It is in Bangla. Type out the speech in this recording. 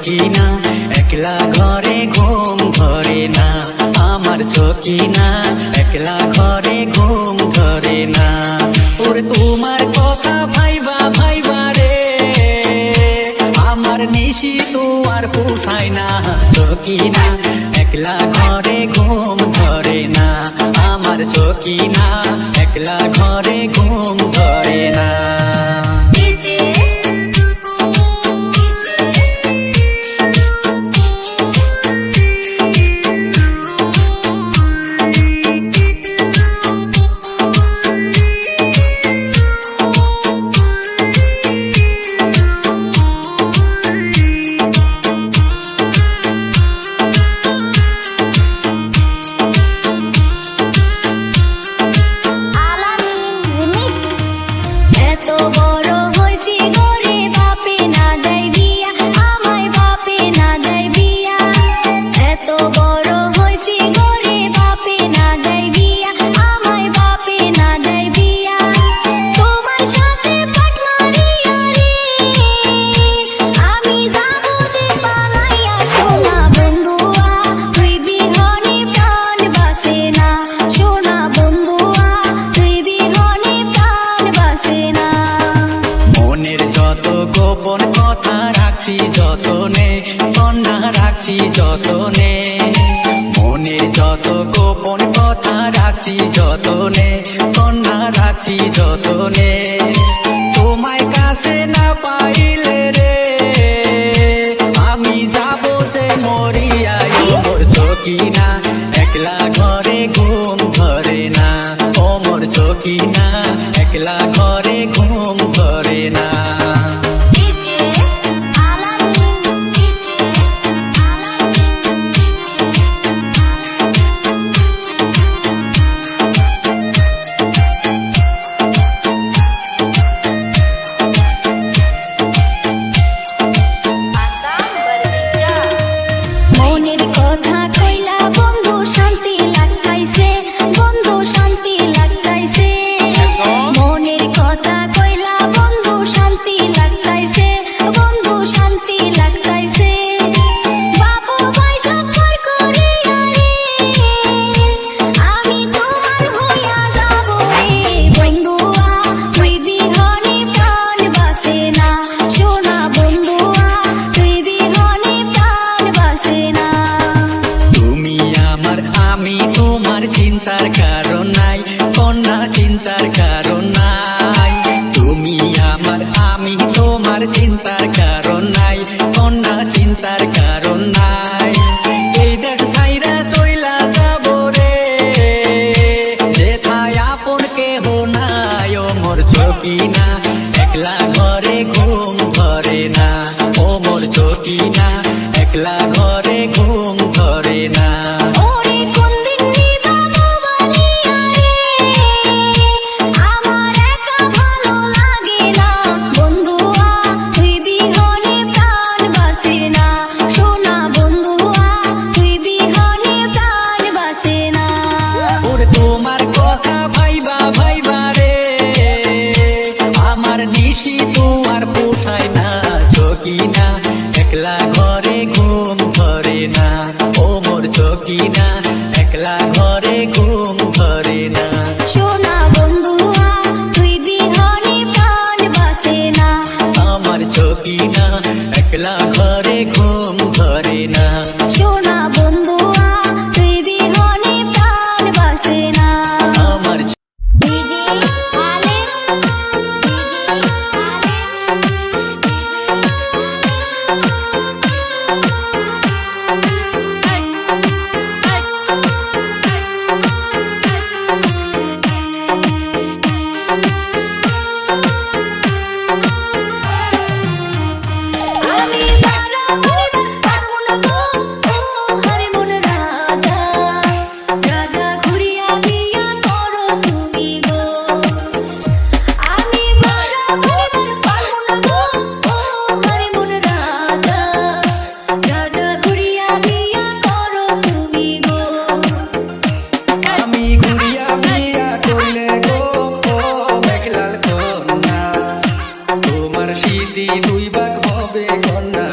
সখিনা একলা ঘরে ঘুম ধরে না, আমার সখিনা একলা ঘরে ঘুম ধরে না। ওরে তোমার কথা ভাইবা ভাইবা রে আমার নিশি তো আর পোষায় না, সখিনা একলা ঘরে ঘুম ধরে না, আমার সখিনা একলা ঘরে ঘুম ধরে না। যতনে কন্যা রাখছি যতনে, মনের যত গোপন কথা রাখছি যতনে, কন্যা রাখছি যতনে। তোমায় কাছে না পাইলে রে আমি যাব যে মরিয়া, মোর সখিনা একলা ঘরে ঘুম ধরে না, ও মোর সখিনা একলা ঘরে ঘুম ধরে না। চিন্তার কারণ নাই কন্যা, চিন্তার কারণ নাই, তুমি আমার আমি তোমার চিন্তার কারণ নাই, কন্যা চিন্তার কারণ নাই। এই দেখ ছাইরা চইলা যাব রে যেথায় আপন কেহ নাই, ও মোর সখিনা একলা ঘরে ঘুম ধরে না, ও মোর সখিনা একলা ঘরে ঘুম ধরে না। সখিনা একলা ঘরে ঘুম ধরে না, ও মোর সখিনা একলা ঘরে ঘুম ধরে না। সোনা বন্ধুয়া তুই বিহনে প্রাণ বাসে না, আমার সখিনা একলা ঘরে ঘুম ধরে না। সোনা বন্ধুয়া তুই বিহনে প্রাণ বাসে না। আমার দিদি আলে স্মৃতি দুই ভাগ হবে কন্যা